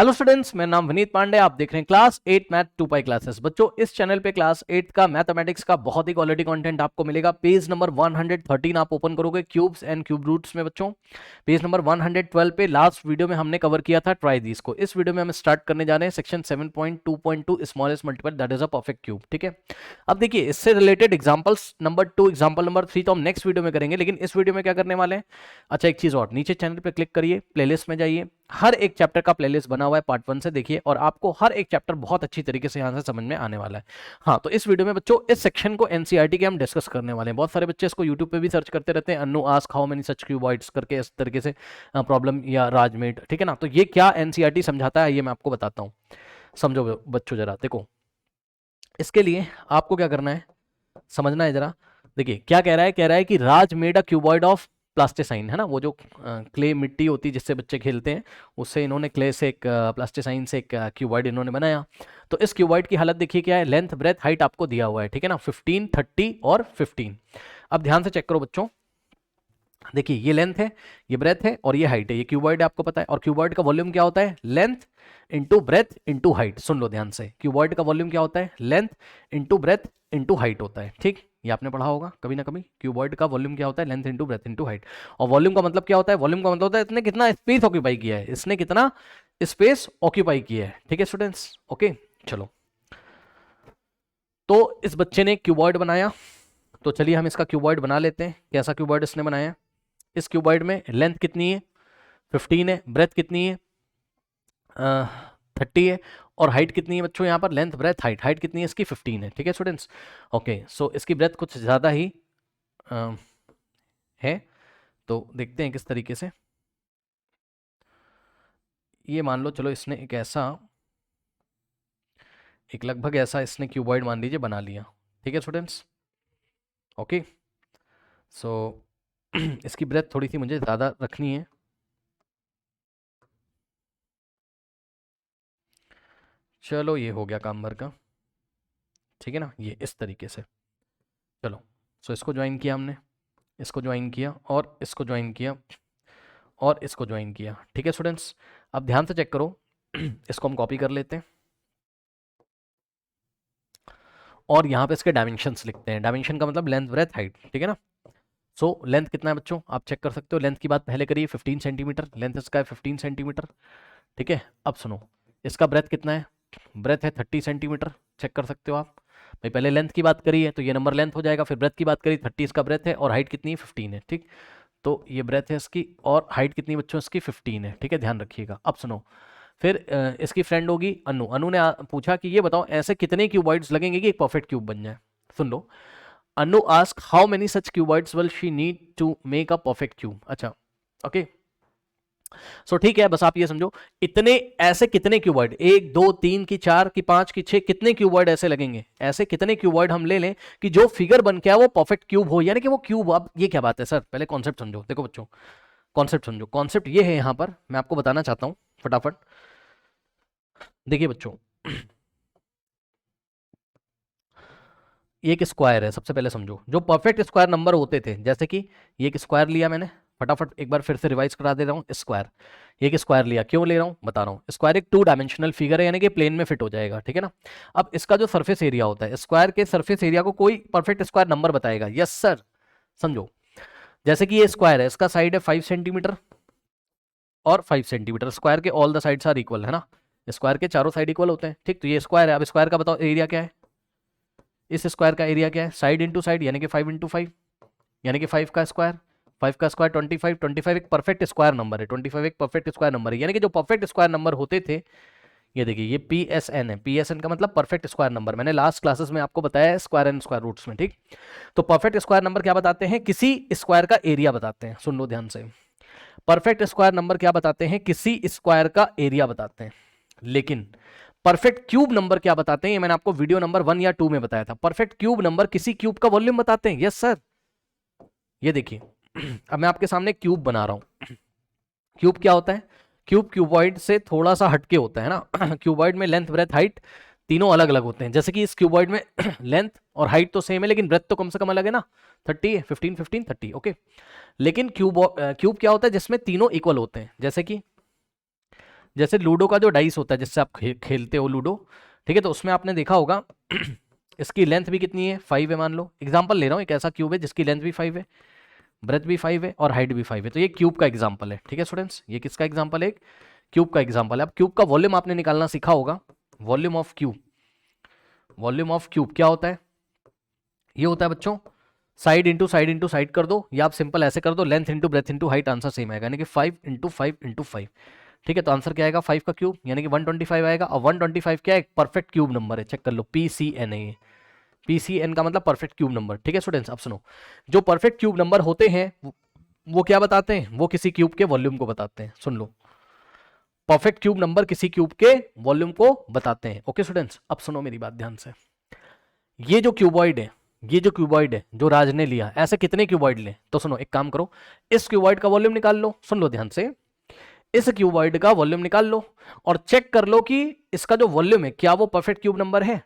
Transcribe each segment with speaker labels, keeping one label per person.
Speaker 1: Hello students, मेरा नाम विनीत पांडे। आप देख रहे हैं क्लास 8 मैथ 2 पाई क्लासेस। बच्चों, इस चैनल पे क्लास 8 का मैथमेटिक्स का बहुत ही क्वालिटी कंटेंट आपको मिलेगा। पेज नंबर 113 आप ओपन करोगे क्यूब्स एंड क्यूब रूट्स में। बच्चों, पेज नंबर 112 पे लास्ट वीडियो में हमने कवर किया था ट्राई दिस को। इस वीडियो में हम स्टार्ट करने जा रहे हैं section 7.2.2 smallest multiple that is a perfect cube. ठीक है, अब देखिए इससे related examples number 2 example number 3 तो हम नेक्स्ट वीडियो में करेंगे, लेकिन इस वीडियो में क्या करने वाले हैं। अच्छा, एक चीज और, नीचे चैनल पे क्लिक करिए, प्लेलिस्ट में जाइए, हर एक चैप्टर का प्लेलिस्ट बना हुआ है, पार्ट 1 से देखिए और आपको हर एक चैप्टर बहुत अच्छी तरीके से यहां से समझ में आने वाला है। हाँ, तो इस वीडियो में बच्चों इस सेक्शन को एनसीईआरटी के हम डिस्कस करने वाले हैं। बहुत सारे बच्चे इसको यूट्यूब पे भी सर्च करते रहते हैं, Annu ask how many such cuboids करके, इस तरीके से प्रॉब्लम या राजमेट। ठीक है ना, तो ये क्या एनसीईआरटी समझाता है ये मैं आपको बताता हूँ। समझो बच्चों, जरा देखो, इसके लिए आपको क्या करना है, समझना है जरा। देखिए क्या कह रहा है कि राज मेड अ क्यूबॉइड ऑफ प्लास्टिसाइन, है ना, वो जो क्ले मिट्टी होती है जिससे बच्चे खेलते हैं, उससे इन्होंने क्ले से एक प्लास्टिसाइन से एक क्यूबॉइड इन्होंने बनाया। तो इस क्यूबॉइड की हालत देखिए क्या है, लेंथ ब्रेथ हाइट आपको दिया हुआ है। ठीक है ना, 15 30 और 15। अब ध्यान से चेक करो बच्चों, देखिए ये लेंथ है, ये ब्रेथ है और ये हाइट है। ये क्यूबॉइड आपको पता है, और क्यूबॉइड का वॉल्यूम क्या होता है, length into breadth into height. सुन लो ध्यान से, क्यूबॉइड का वॉल्यूम क्या होता है, length into breadth into height होता है। ठीक, ये आपने पढ़ा होगा कभी ना कभी, क्यूबॉइड का वॉल्यूम क्या होता है, length into breadth into height. और वॉल्यूम का मतलब क्या होता है, वॉल्यूम का मतलब होता है इसने कितना स्पेस ऑक्यूपाई किया है, इसने कितना स्पेस ऑक्यूपाई किया है। ठीक है स्टूडेंट्स, ओके। चलो, तो इस बच्चे ने क्यूबॉइड बनाया, तो चलिए हम इसका क्यूबॉइड बना लेते हैं। कैसा क्यूबॉइड इसने बनाया, इस क्यूबॉइड में लेंथ कितनी है, 15 है, ब्रेथ कितनी है, 30 है, और हाइट कितनी है बच्चों, यहाँ पर लेंथ ब्रेथ हाइट, हाइट कितनी है इसकी, 15 है। ठीक है स्टूडेंट्स, ओके। सो इसकी ब्रेथ कुछ ज़्यादा ही अ, है, तो देखते हैं किस तरीके से। ये मान लो, चलो इसने एक लगभग ऐसा इसने क्यूबॉइड मान लीजिए बना लिया। ठीक है स्टूडेंट्स, ओके। सो इसकी ब्रेथ थोड़ी सी मुझे ज़्यादा रखनी है। चलो ये हो गया काम भर का, ठीक है ना, ये इस तरीके से। चलो, सो इसको ज्वाइन किया हमने, इसको ज्वाइन किया और इसको ज्वाइन किया और इसको ज्वाइन किया। ठीक है स्टूडेंट्स, अब ध्यान से चेक करो, इसको हम कॉपी कर लेते हैं और यहाँ पे इसके डायमेंशंस लिखते हैं। डायमेंशन का मतलब लेंथ ब्रेथ हाइट। ठीक है ना, सो लेंथ कितना है बच्चों, आप चेक कर सकते हो। लेंथ की बात पहले करिए, 15 सेंटीमीटर लेंथ इसका है, 15 सेंटीमीटर। ठीक है, अब सुनो, इसका ब्रेथ कितना है, ब्रेथ है 30 सेंटीमीटर, चेक कर सकते हो आप। भाई पहले लेंथ की बात करी है तो ये नंबर लेंथ हो जाएगा, फिर ब्रेथ की बात करी, 30 इसका ब्रेथ है और हाइट कितनी है, 15 है। ठीक, तो ये ब्रेथ है इसकी और हाइट कितनी बच्चों इसकी, 15 है। ठीक है, ध्यान रखिएगा। अब सुनो, फिर इसकी फ्रेंड होगी अनु। अनु ने पूछा कि ये बताओ ऐसे कितने क्यूबॉइड्स लगेंगे कि एक परफेक्ट क्यूब बन जाए। सुन लो, Anu ask how many such cuboids will she need to make a perfect cube. अच्छा, ओके। सो ठीक है, बस आप ये समझो, इतने ऐसे कितने क्यूबॉइड, 1 2 3 की 4 की 5 की 6, कितने क्यूबॉइड ऐसे लगेंगे, ऐसे कितने क्यूबॉइड हम ले लें कि जो फिगर बन के आए वो परफेक्ट क्यूब हो, यानी कि वो क्यूब। अब ये क्या बात है सर, पहले कॉन्सेप्ट समझो। देखो बच्चों, कॉन्सेप्ट समझो। कॉन्सेप्ट ये है, यहां पर मैं आपको बताना चाहता हूं फटाफट। देखिए बच्चों, ये एक स्क्वायर है, सबसे पहले समझो। जो परफेक्ट स्क्वायर नंबर होते थे, जैसे कि ये एक स्क्वायर लिया मैंने, फटाफट एक बार फिर से रिवाइज करा दे रहा हूँ। स्क्वायर, ये एक स्क्वायर लिया, क्यों ले रहा हूँ बता रहा हूँ। स्क्वायर एक 2 डायमेंशनल फिगर है, यानी कि प्लेन में फिट हो जाएगा। ठीक है ना, अब इसका जो सरफेस एरिया होता है, स्क्वायर के सरफेस एरिया को कोई परफेक्ट स्क्वायर नंबर बताएगा। यस सर, समझो। जैसे कि ये स्क्वायर है, इसका साइड है 5 सेंटीमीटर और 5 सेंटीमीटर। स्क्वायर के all the sides are equal, है ना, स्क्वायर के चारों साइड इक्वल होते हैं। ठीक, तो ये स्क्वायर है। अब स्क्वायर का बताओ एरिया क्या है, इस स्क्वायर का एरिया क्या है, साइड इंटू साइड, यानी कि 5 इंटू 5, यानी कि 5 का स्क्वायर, 5 का स्क्वायर 25। 25 एक परफेक्ट स्क्वायर नंबर है, 25 एक परफेक्ट स्क्वायर नंबर है, यानी कि जो परफेक्ट स्क्वायर नंबर होते थे, ये देखिए ये PSN है। PSN का मतलब परफेक्ट स्क्वायर नंबर, मैंने लास्ट क्लासेस में आपको बताया है स्क्वायर एंड स्क्वायर रूट्स में। ठीक, तो परफेक्ट स्क्वायर नंबर क्या बताते हैं, किसी स्क्वायर का एरिया बताते हैं। सुन लो ध्यान से, परफेक्ट स्क्वायर नंबर क्या बताते हैं, किसी स्क्वायर का एरिया बताते हैं। लेकिन परफेक्ट क्यूब नंबर क्या बताते हैं, ये मैंने आपको वीडियो नंबर 1 या 2 में बताया था। परफेक्ट क्यूब नंबर किसी क्यूब का वॉल्यूम बताते हैं। यस सर, ये देखिए, अब मैं आपके सामने क्यूब बना रहा हूं। क्यूब क्या होता है, क्यूब क्यूबॉइड से थोड़ा सा हटके होता है ना। क्यूबॉइड में लेंथ ब्रेथ हाइट तीनों अलग अलग होते हैं। जैसे कि इस क्यूबॉइड में लेंथ और हाइट तो सेम है, लेकिन ब्रेथ तो कम से कम अलग है ना, 30 है, 15 15 30। ओके, लेकिन क्यूब क्या होता है जिसमें तीनों इक्वल होते हैं, जैसे कि जैसे लूडो का जो डाइस होता है जिससे आप खेलते हो लूडो, ठीक है, तो उसमें आपने देखा होगा इसकी लेंथ भी कितनी है, 5 है मान लो, एग्जांपल ले रहा हूँ, एक ऐसा क्यूब है जिसकी लेंथ भी 5 है, ब्रेथ भी 5 है और हाइट भी 5 है, तो ये क्यूब का एग्जांपल है। ठीक है स्टूडेंट्स, ये किसका एग्जांपल है, एक क्यूब का एग्जांपल है। अब क्यूब का वॉल्यूम आपने निकालना सीखा होगा, volume of cube, volume of cube क्या होता है, ये होता है बच्चों साइड इंटू साइड कर दो, या आप सिंपल ऐसे कर दो length into breadth into height, answer same आएगा, यानी कि 5 इंटू 5 इंटू 5। ठीक है, तो आंसर क्या आएगा, 5 का क्यूब यानी कि 125 आएगा। और 125 क्या है, परफेक्ट क्यूब नंबर है, चेक कर लो, PCN है ये, PCN का मतलब परफेक्ट क्यूब नंबर। ठीक है स्टूडेंट्स, अब सुनो, जो परफेक्ट क्यूब नंबर होते हैं वो क्या बताते हैं, वो किसी क्यूब के वॉल्यूम को बताते हैं। सुन लो, परफेक्ट क्यूब नंबर किसी क्यूब के वॉल्यूम को बताते हैं। ओके स्टूडेंट्स, अब सुनो मेरी बात ध्यान से, ये जो क्यूबॉइड है, ये जो क्यूबॉइड है जो राज ने लिया, ऐसे कितने क्यूबॉइड ले, तो सुनो एक काम करो, इस क्यूबॉइड का वॉल्यूम निकाल लो, सुन लो ध्यान से, इस क्यूबॉइड का वॉल्यूम निकाल लो और चेक कर लो कि इसका जो वॉल्यूम है क्या वो परफेक्ट क्यूब नंबर है,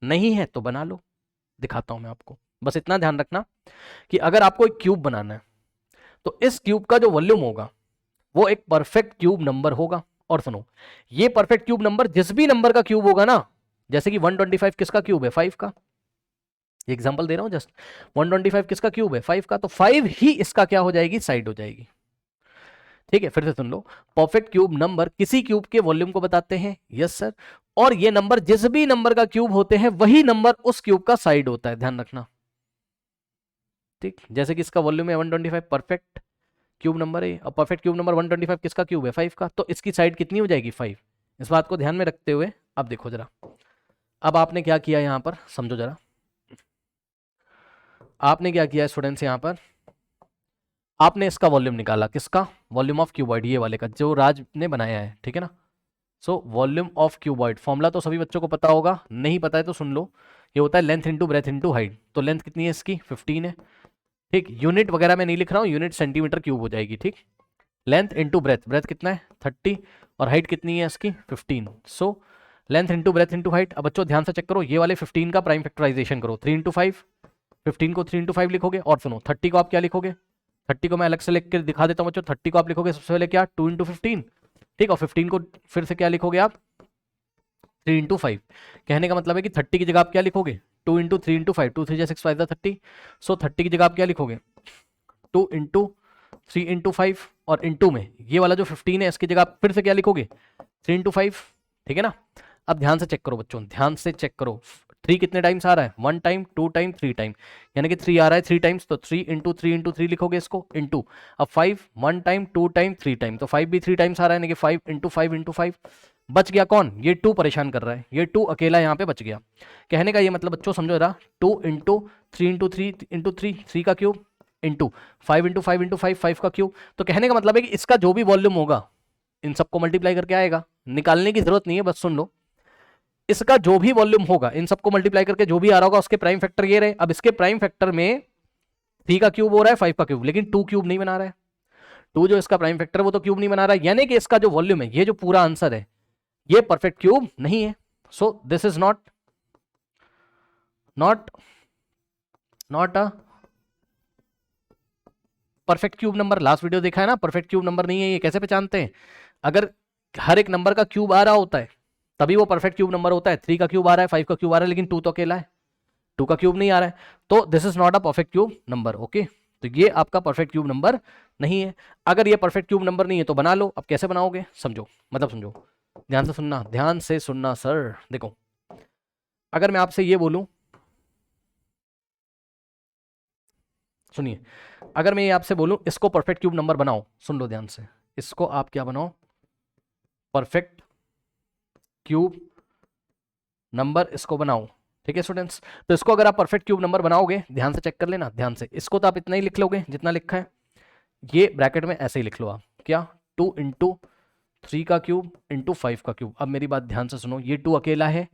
Speaker 1: नहीं है तो बना लो, दिखाता हूं मैं आपको। बस इतना ध्यान रखना कि अगर आपको एक क्यूब बनाना है तो इस क्यूब का जो वॉल्यूम होगा वो एक परफेक्ट क्यूब नंबर होगा। और सुनो, ये परफेक्ट क्यूब नंबर जिस भी नंबर का क्यूब होगा ना, जैसे कि 125 किसका क्यूब है, 5 का, एग्जांपल दे रहा हूं जस्ट, 125 किसका क्यूब है, 5 का, तो 5 ही इसका क्या हो जाएगी, साइड हो जाएगी। ठीक है, फिर से सुन लो, परफेक्ट क्यूब नंबर किसी क्यूब के वॉल्यूम को बताते हैं, यस सर, और ये नंबर जिस भी नंबर का क्यूब होते हैं वही नंबर उस क्यूब का साइड होता है, ध्यान रखना। ठीक, जैसे कि इसका वॉल्यूम है 125, परफेक्ट क्यूब नंबर है, और परफेक्ट क्यूब नंबर 125 किसका क्यूब है, 5 का, तो इसकी साइड कितनी हो जाएगी, 5। इस बात को ध्यान में रखते हुए अब देखो जरा, अब आपने क्या किया यहां पर, समझो जरा, आपने क्या किया स्टूडेंट्स, यहां पर आपने इसका वॉल्यूम निकाला, किसका, वॉल्यूम ऑफ क्यूबॉइड, ये वाले का जो राज ने बनाया है, ठीक है ना। So volume of cuboid, formula तो सभी बच्चों को पता होगा, नहीं पता है तो सुन लो, ये होता है length into breadth into height, तो लेंथ कितनी है इसकी, 15 है। ठीक, यूनिट वगैरह मैं नहीं लिख रहा हूँ, यूनिट सेंटीमीटर क्यूब हो जाएगी। ठीक, लेंथ इंटू ब्रेथ, ब्रेथ कितना है 30 और हाइट कितनी है इसकी 15। So length into breadth into height. अब बच्चों ध्यान से चेक करो, ये वाले 15 का प्राइम फैक्टराइजेशन करो, 3 इंटू 5, 15 को 3 इंटू 5 लिखोगे, और सुनो 30 को आप क्या लिखोगे, 30 को मैं अलग से लिख के दिखा देता हूँ बच्चों, 30 को आप लिखोगे सबसे पहले क्या, 2 इंटू 15। ठीक, और 15 को फिर से क्या लिखोगे आप, 3 इंटू 5। कहने का मतलब है कि 30 की जगह आप क्या लिखोगे, 2 इंटू 3 इंटू 5, 2 3 6 5 30। सो 30 की जगह आप क्या लिखोगे, 2 इंटू 3 इंटू 5, और इंटू में ये वाला जो 15 है इसकी जगह आप फिर से क्या लिखोगे, 3 इंटू 5। ठीक है ना। अब ध्यान से चेक करो बच्चों, ध्यान से चेक करो, 3 कितने टाइम्स आ रहा है, 1 टाइम, 2 टाइम, 3 टाइम, यानी कि 3 आ रहा है 3 टाइम्स, तो 3 इंटू 3 इंटू 3 लिखोगे इसको, इंटू अब 5, 1 टाइम, 2 टाइम, 3 टाइम, तो 5 भी 3 टाइम्स आ रहा है, यानी कि 5 इंटू 5 इंटू 5। बच गया कौन, ये 2 परेशान कर रहा है, ये 2 अकेला यहाँ पे बच गया। कहने का ये मतलब बच्चों समझो जरा, 2 इंटू 3 इंटू 3 इंटू 3, 3 का क्यूब, इंटू 5 इंटू 5 इंटू 5, 5 का क्यूब। तो कहने का मतलब है कि इसका जो भी वॉल्यूम होगा इन सबको मल्टीप्लाई करके आएगा, निकालने की जरूरत नहीं है, बस सुन लो, इसका जो भी वॉल्यूम होगा इन सबको मल्टीप्लाई करके जो भी आ रहा होगा उसके प्राइम फैक्टर ये रहे। अब इसके प्राइम फैक्टर में 3 का क्यूब हो रहा है, 5 का क्यूब, लेकिन 2 क्यूब नहीं बना रहा है, 2 जो इसका प्राइम फैक्टर वो तो क्यूब नहीं बना रहा है, यानी कि इसका जो वॉल्यूम है, ये जो पूरा आंसर है ये परफेक्ट क्यूब नहीं है। So this is not not not a perfect cube number. Last video देखा है ना, परफेक्ट क्यूब नंबर नहीं है ये, कैसे पहचानते हैं, अगर हर एक नंबर का क्यूब आ रहा होता है तभी वो परफेक्ट क्यूब नंबर होता है। 3 का क्यूब आ रहा है, 5 का क्यूब आ रहा है, लेकिन 2 तो अकेला है, 2 का क्यूब नहीं आ रहा है, तो this is not a perfect cube number. Okay, तो ये आपका परफेक्ट क्यूब नंबर नहीं है। अगर ये परफेक्ट क्यूब नंबर नहीं है तो बना लो। अब कैसे बनाओगे समझो, मतलब समझो, ध्यान से सुनना, ध्यान से सुनना सर। देखो, अगर मैं आपसे ये बोलूं, सुनिए, अगर मैं ये आपसे बोलूं इसको परफेक्ट क्यूब नंबर बनाओ, सुन लो ध्यान से, इसको आप क्या बनाओ, परफेक्ट क्यूब नंबर इसको बनाओ। ठीक है स्टूडेंट्स, तो इसको अगर आप परफेक्ट क्यूब नंबर बनाओगे, ध्यान से चेक कर लेना, ध्यान से, इसको तो आप इतना ही लिख लोगे जितना लिखा है, ये ब्रैकेट में ऐसे ही लिख लो आप, क्या, 2 इंटू 3 का क्यूब इंटू 5 का क्यूब। अब मेरी बात ध्यान से सुनो, ये 2 अकेला है,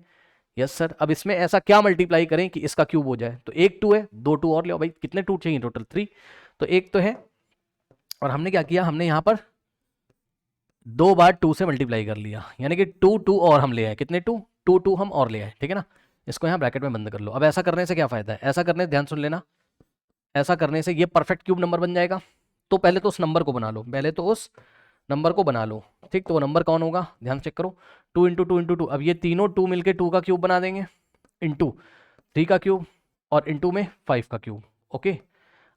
Speaker 1: यस सर, अब इसमें ऐसा क्या मल्टीप्लाई करें कि इसका क्यूब हो जाए, तो एक 2 है, 2 2 और ले भाई, कितने 2 चाहिए टोटल, 3, तो एक तो है, और हमने क्या किया, हमने यहां पर 2 बार 2 से मल्टीप्लाई कर लिया, यानी कि 2 2 और हम ले आए, कितने 2 2 2 हम और ले आए। ठीक है ना, इसको यहाँ ब्रैकेट में बंद कर लो। अब ऐसा करने से क्या फायदा है, ऐसा करने, ध्यान सुन लेना, ऐसा करने से ये परफेक्ट क्यूब नंबर बन जाएगा। तो पहले तो उस नंबर को बना लो, पहले तो उस नंबर को बना लो, ठीक। तो वो नंबर कौन होगा, ध्यान से चेक करो, 2 इंटू टू इंटू टू। अब ये तीनों 2 मिलके 2 का क्यूब बना देंगे, इंटू 3 का क्यूब और इंटू में 5 का क्यूब। ओके,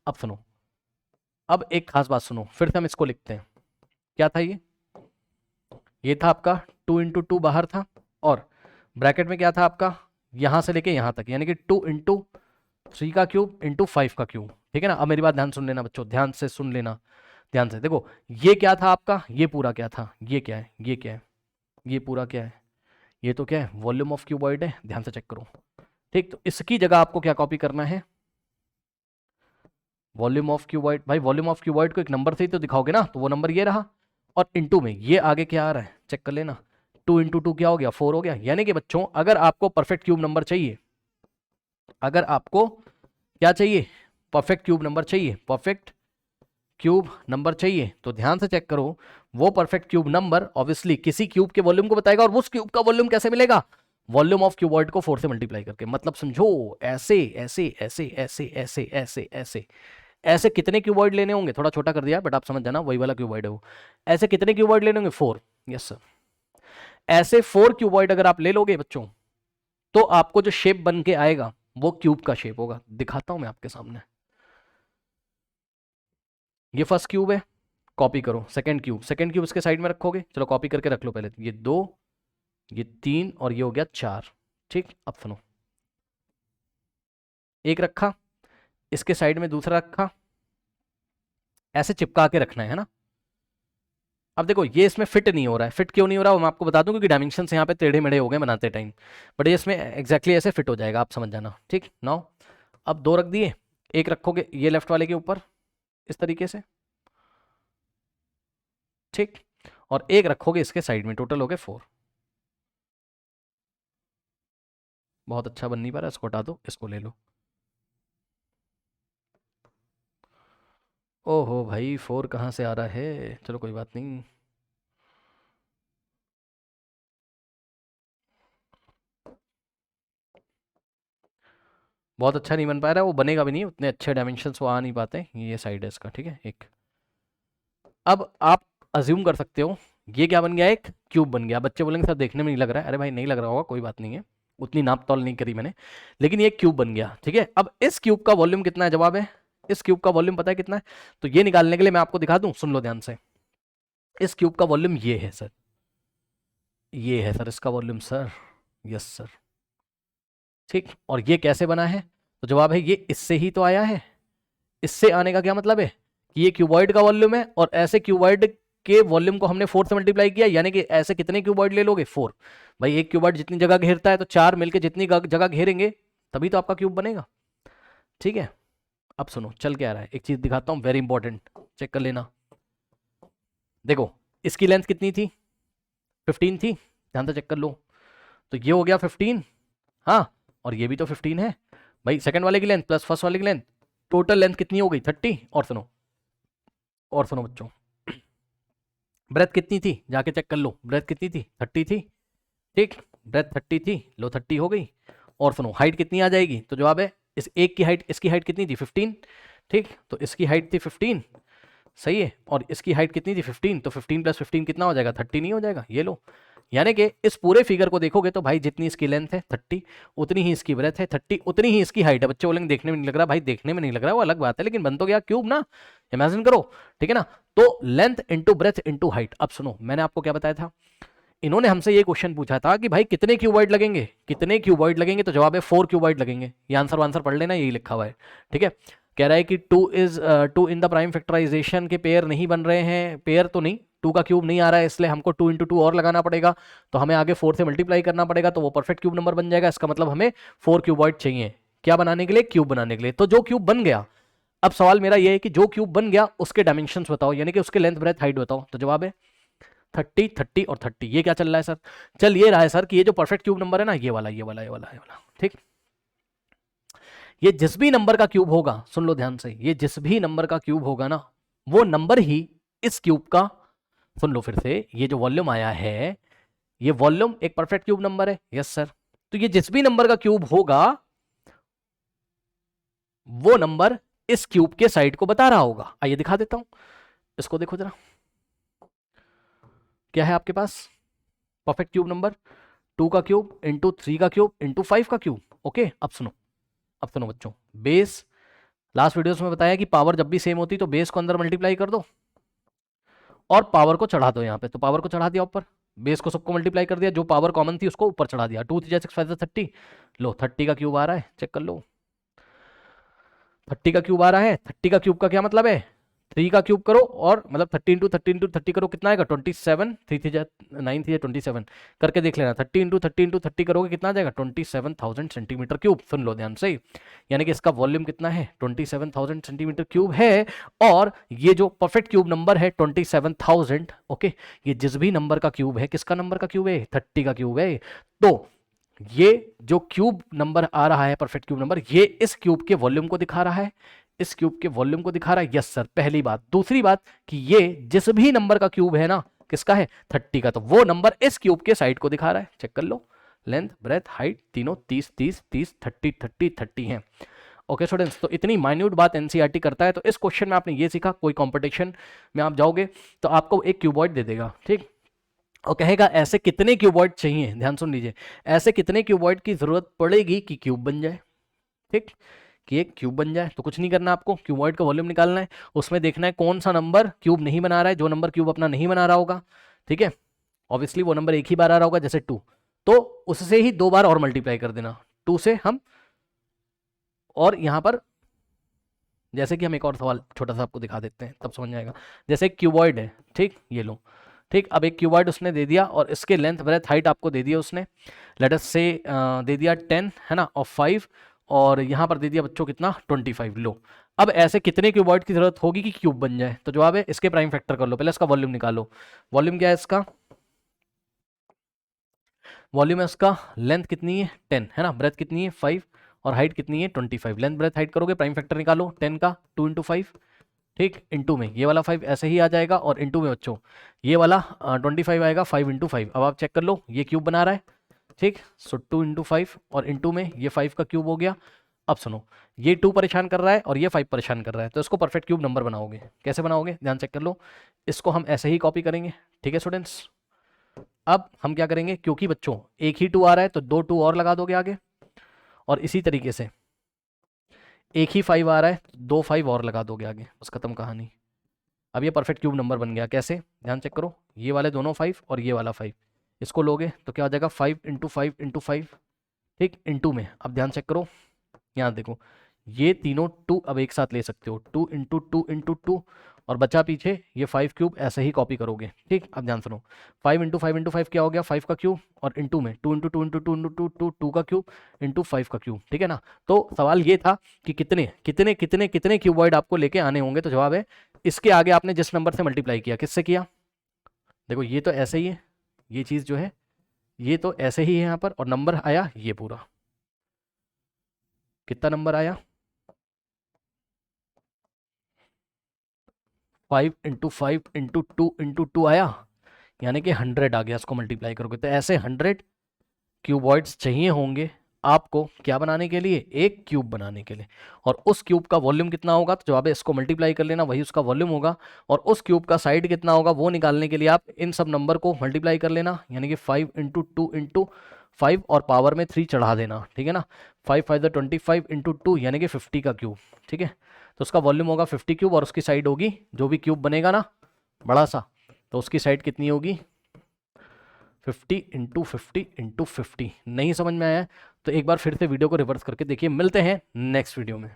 Speaker 1: अब सुनो, अब एक खास बात सुनो, फिर से हम इसको लिखते हैं। क्या था ये था आपका 2 इंटू टू बाहर था, और ब्रैकेट में क्या था आपका, यहां से लेके यहां तक, यानी कि 2 इंटू 3 का क्यूब इंटू 5 का क्यूब, ठीक है ना। अब मेरी बात ध्यान सुन लेना बच्चों, ध्यान से सुन लेना, ध्यान से देखो। ये क्या था आपका, ये पूरा क्या था, ये क्या है, ये क्या है, ये पूरा क्या है, ये तो क्या है, वॉल्यूम ऑफ क्यूबॉइड है। ध्यान से चेक करो, ठीक। तो इसकी जगह आपको क्या कॉपी करना है, वॉल्यूम ऑफ क्यूबॉइड। भाई वॉल्यूम ऑफ क्यूबॉइड को एक नंबर से ही तो दिखाओगे ना, तो वो नंबर ये रहा, और इंटू में ये आगे क्या आ रहा है, चेक कर लेना। 2 इंटू टू क्या हो गया, 4 हो गया। यानी कि बच्चों अगर आपको परफेक्ट क्यूब नंबर चाहिए, अगर आपको क्या चाहिए, परफेक्ट क्यूब नंबर चाहिए, परफेक्ट क्यूब नंबर चाहिए, तो ध्यान से चेक करो, वो परफेक्ट क्यूब नंबर ऑब्वियसली किसी क्यूब के वॉल्यूम को बताएगा, और उस क्यूब का वॉल्यूम कैसे मिलेगा, वॉल्यूम ऑफ क्यूबॉइड को 4 से मल्टीप्लाई करके। मतलब समझो, ऐसे ऐसे ऐसे ऐसे ऐसे ऐसे ऐसे ऐसे कितने क्यूबॉइड लेने होंगे, थोड़ा छोटा कर दिया बट आप समझ जाना, वही वाला क्यूबॉइड है वो। ऐसे कितने क्यूबॉइड लेने होंगे, 4। यस सर, ऐसे 4 क्यूबॉइड अगर आप ले लोगे बच्चों, तो आपको जो शेप बन के आएगा वो क्यूब का शेप होगा। दिखाता हूं मैं आपके सामने, ये फर्स्ट क्यूब है, कॉपी करो। सेकंड क्यूब, सेकंड क्यूब इसके साइड में रखोगे, चलो कॉपी करके रख लो पहले। ये 2, ये 3 और ये हो गया 4, ठीक। अब सुनो, एक रखा, इसके साइड में दूसरा रखा, ऐसे चिपका के रखना है ना। अब देखो ये इसमें फिट नहीं हो रहा है, फिट क्यों नहीं हो रहा वो मैं आपको बता दूं, क्योंकि डायमेंशंस यहाँ पे टेढ़े मेढ़े हो गए बनाते टाइम, बट ये इसमें एग्जैक्टली ऐसे फिट हो जाएगा, आप समझ जाना, ठीक। नाउ अब 2 रख दिए, एक रखोगे ये लेफ्ट वाले के ऊपर इस तरीके से, ठीक, और एक रखोगे इसके साइड में, टोटल हो गए 4। बहुत अच्छा बन नहीं पा रहा, इसको हटा दो, इसको ले लो। ओहो भाई 4 कहाँ से आ रहा है, चलो कोई बात नहीं। बहुत अच्छा नहीं बन पा रहा है, वो बनेगा भी नहीं, उतने अच्छे डायमेंशंस वो आ नहीं पाते। ये साइड है इसका, ठीक है। एक, अब आप अज्यूम कर सकते हो ये क्या बन गया, एक क्यूब बन गया। बच्चे बोलेंगे सर देखने में नहीं लग रहा है, अरे भाई नहीं लग रहा होगा, कोई बात नहीं है, उतनी नाप तौल नहीं करी मैंने, लेकिन ये क्यूब बन गया, ठीक है। अब इस क्यूब का वॉल्यूम कितना है, जवाब है, इस क्यूब का वॉल्यूम पता है कितना है। तो ये निकालने के लिए मैं आपको दिखा दूं, सुन लो ध्यान से। इस क्यूब का वॉल्यूम ये है सर, ये है सर इसका वॉल्यूम सर, यस सर, ठीक। और ये कैसे बना है, तो जवाब है ये इससे ही तो आया है। इससे आने का क्या मतलब है कि ये क्यूबॉइड का वॉल्यूम है, और ऐसे क्यूबॉइड के वॉल्यूम को हमने 4 से मल्टीप्लाई किया, यानी कि ऐसे कितने क्यूबॉइड ले लोगे, 4। भाई एक क्यूबॉइड जितनी जगह घेरता है, तो 4 मिलके जितनी जगह घेरेंगे तभी तो आपका क्यूब बनेगा, ठीक है। अब सुनो चल क्या रहा है, एक चीज दिखाता हूं वेरी इंपॉर्टेंट, चेक कर लेना। देखो इसकी लेंथ कितनी थी, 15 थी, ध्यान से चेक कर लो। तो ये हो गया 15, हाँ, और ये भी तो 15 है। भाई सेकंड वाले की लेंथ प्लस फर्स्ट वाले की लेंथ, टोटल लेंथ कितनी हो गई, 30। और सुनो बच्चों, ब्रेथ कितनी थी, जाके चेक कर लो, ब्रेथ कितनी थी, 30 थी, ठीक। ब्रेथ 30 थी, लो 30 हो गई। और सुनो हाइट कितनी आ जाएगी, तो जवाब है इस एक की हाइट, इसकी हाइट कितनी थी, 15, ठीक। तो इसकी हाइट थी 15, सही है, और इसकी हाइट कितनी थी, 15, तो 15 प्लस 15 कितना हो जाएगा, 30 नहीं हो जाएगा, ये लो। यानी कि इस पूरे फिगर को देखोगे तो भाई जितनी इसकी लेंथ है 30, उतनी ही इसकी ब्रेथ है 30, उतनी ही इसकी हाइट है। बच्चे बोलेंगे देखने में नहीं लग रहा, भाई देखने में नहीं लग रहा वो अलग बात है, लेकिन बन तो गया क्यूब ना, इमेजिन करो, ठीक है ना। तो length into breadth into height. अब सुनो मैंने आपको क्या बताया था, इन्होंने हमसे ये क्वेश्चन पूछा था कि भाई कितने क्यूबॉइड लगेंगे, कितने क्यूबॉइड लगेंगे, तो जवाब है 4 क्यूबॉइड लगेंगे। ये आंसर आंसर पढ़ लेना, यही लिखा हुआ है, ठीक है। कह रहा है कि 2 इन द प्राइम फैक्टराइजेशन के पेयर नहीं बन रहे हैं, पेयर तो नहीं, 2 का क्यूब नहीं आ रहा है, इसलिए हमको 2 इंटू टू और लगाना पड़ेगा, तो हमें आगे 4 से मल्टीप्लाई करना पड़ेगा, तो वो परफेक्ट क्यूब नंबर बन जाएगा। इसका मतलब हमें 4 क्यूबॉइड चाहिए, क्या बनाने के लिए, क्यूब बनाने के लिए। तो जो क्यूब बन गया, अब सवाल मेरा ये है कि जो क्यूब बन गया उसके डायमेंशंस बताओ, यानी कि उसके लेंथ ब्रेथ हाइट बताओ। तो जवाब है 30, 30 और 30। ये क्या चल रहा है सर, चल ये रहा है सर कि ये जो परफेक्ट क्यूब नंबर है ना, ये वाला ये वाला ये वाला ये वाला, ठीक। ये जिस भी नंबर का क्यूब होगा, सुन लो ध्यान से, ये जिस भी नंबर का क्यूब होगा ना, वो नंबर ही इस क्यूब का, सुन लो फिर से, ये जो वॉल्यूम आया है, ये वॉल्यूम एक परफेक्ट क्यूब नंबर है, यस सर। तो ये जिस भी नंबर का क्यूब होगा, वो नंबर इस क्यूब के साइड को बता रहा होगा। आइए दिखा देता हूं, इसको देखो जरा, क्या है आपके पास परफेक्ट क्यूब नंबर 2 का क्यूब इंटू 3 का क्यूब इंटू 5 का क्यूब। ओके, अब सुनो बच्चों, बेस लास्ट वीडियोस में बताया कि पावर जब भी सेम होती तो बेस को अंदर मल्टीप्लाई कर दो और पावर को चढ़ा दो यहाँ पे, तो पावर को चढ़ा दिया ऊपर, बेस को सबको मल्टीप्लाई कर दिया, जो पावर कॉमन थी उसको ऊपर चढ़ा दिया, 2 3 6 5 30। लो 30 का क्यूब आ रहा है, चेक कर लो 30 का क्यूब आ रहा है। 30 का क्यूब का क्या मतलब है, 3 का क्यूब करो और मतलब 30 इंटू 30 इंटू 30 करो, कितना आएगा 27, 3 3 9 3 27 करके देख लेना। 30 इंटू 30 इंटू 30 करोगे कितना आ जाएगा 27,000 सेंटीमीटर क्यूब। सुन लो ध्यान से, यानी कि इसका वॉल्यूम कितना है 27,000 सेंटीमीटर क्यूब है। और ये जो परफेक्ट क्यूब नंबर है 27,000, ओके, ये जिस भी नंबर का क्यूब है, किसका नंबर का क्यूब है 30 का क्यूब है। तो ये जो क्यूब नंबर आ रहा है परफेक्ट क्यूब नंबर, ये इस क्यूब के वॉल्यूम को दिखा रहा है, इस क्यूब के वॉल्यूम को दिखा रहा है। यस सर, पहली बात। दूसरी बात कि ये जिस भी नंबर का क्यूब है ना, किसका है 30 का, तो वो नंबर इस क्यूब के साइड को दिखा रहा है। चेक कर लो, लेंथ ब्रेथ हाइट तीनों 30 30 30 30 30 30 हैं। ओके स्टूडेंट्स, तो इतनी माइन्यूट बात एनसीईआरटी करता है। तो इस क्वेश्चन में आपने ये सीखा, कोई कंपटीशन में आप जाओगे तो आपको एक क्यूबॉइड दे देगा, ठीक, और कहेगा ऐसे कितने क्यूबॉइड चाहिए, ध्यान सुन लीजिए, ऐसे कितने क्यूबॉइड की जरूरत पड़ेगी कि क्यूब बन जाए, ठीक, कि एक क्यूब बन जाए। तो कुछ नहीं करना, आपको क्यूबॉइड का वॉल्यूम निकालना है, उसमें देखना है कौन सा नंबर क्यूब नहीं बना रहा है। जो नंबर क्यूब अपना नहीं बना रहा होगा, ठीक है, ऑब्वियसली वो नंबर एक ही बार आ रहा होगा, जैसे 2, तो उससे ही 2 बार और मल्टीप्लाई कर देना 2 से हम। और यहां पर जैसे कि हम एक और सवाल छोटा सा आपको दिखा देते हैं, तब समझ जाएगा। जैसे एक क्यूबॉइड है, ठीक, ये लो, ठीक, अब एक क्यूबॉइड उसने दे दिया और इसके लेंथ ब्रेथ हाइट आपको दे दिया उसने, लेट अस से दे दिया 10 है ना, और 5, और यहाँ पर दे दिया बच्चों कितना 25। लो, अब ऐसे कितने क्यूबॉइड की जरूरत होगी कि क्यूब बन जाए, तो जवाब है इसके प्राइम फैक्टर कर लो, पहले इसका वॉल्यूम निकालो। वॉल्यूम क्या है इसका, वॉल्यूम है इसका, लेंथ कितनी है 10 है ना, ब्रेथ कितनी है 5, और हाइट कितनी है 25। लेंथ ब्रेथ हाइट करोगे, प्राइम फैक्टर निकालो 10 का, 2 इंटू 5, ठीक, इंटू में ये वाला 5 ऐसे ही आ जाएगा, और इंटू में बच्चों ये वाला 25 आएगा, 5 इंटू 5। अब आप चेक कर लो, ये क्यूब बना रहा है, ठीक, सो 2 इंटू 5 और इंटू में ये 5 का क्यूब हो गया। अब सुनो, ये 2 परेशान कर रहा है और ये 5 परेशान कर रहा है, तो इसको परफेक्ट क्यूब नंबर बनाओगे, कैसे बनाओगे ध्यान चेक कर लो। इसको हम ऐसे ही कॉपी करेंगे, ठीक है स्टूडेंट्स। अब हम क्या करेंगे, क्योंकि बच्चों एक ही 2 आ रहा है तो 2 2 और लगा दोगे आगे, और इसी तरीके से एक ही 5 आ रहा है, 2 5 और लगा दोगे आगे, बस खत्म कहानी। अब ये परफेक्ट क्यूब नंबर बन गया, कैसे ध्यान चेक करो, ये वाले दोनों 5 और ये वाला 5, इसको लोगे तो क्या हो जाएगा 5 इंटू 5 इंटू 5, ठीक, इंटू में। अब ध्यान चेक करो, यहाँ देखो, ये तीनों 2 अब एक साथ ले सकते हो, 2 इंटू 2 इंटू 2, और बचा पीछे ये 5 क्यूब, ऐसे ही कॉपी करोगे, ठीक। अब ध्यान सुनो, 5 इंटू 5 इंटू 5 क्या हो गया 5 का क्यूब, और इंटू में 2 इंटू 2 इंटू 2 इंटू 2 2 का क्यूब इंटू 5 का क्यूब, ठीक है ना। तो सवाल ये था कि कितने कितने कितने कितने क्यूबॉइड आपको लेके आने होंगे, तो जवाब है इसके आगे आपने जिस नंबर से मल्टीप्लाई किया, किससे किया, देखो ये तो ऐसे ही है, ये चीज़ जो है ये तो ऐसे ही है यहाँ पर, और नंबर आया ये पूरा, कितना नंबर आया 5 इंटू 5 इंटू 2 इंटू 2 आया, यानी कि 100 आ गया, इसको मल्टीप्लाई करोगे तो ऐसे 100 क्यूबॉइड्स चाहिए होंगे आपको क्या बनाने के लिए, एक क्यूब बनाने के लिए। और उस क्यूब का वॉल्यूम कितना होगा, तो जवाब है इसको मल्टीप्लाई कर लेना, वही उसका वॉल्यूम होगा। और उस क्यूब का साइड कितना होगा वो निकालने के लिए आप इन सब नंबर को मल्टीप्लाई कर लेना, यानी कि 5 इंटू 2 इंटू 5 और पावर में 3 चढ़ा देना, ठीक है ना। 5 5 25 इंटू 2 यानी कि 50 का क्यूब, ठीक है। तो उसका वॉल्यूम होगा 50 क्यूब, और उसकी साइड होगी, जो भी क्यूब बनेगा ना बड़ा सा, तो उसकी साइड कितनी होगी 50 इंटू 50 इंटू 50। नहीं समझ में आया तो एक बार फिर से वीडियो को रिवर्स करके देखिए। मिलते हैं नेक्स्ट वीडियो में।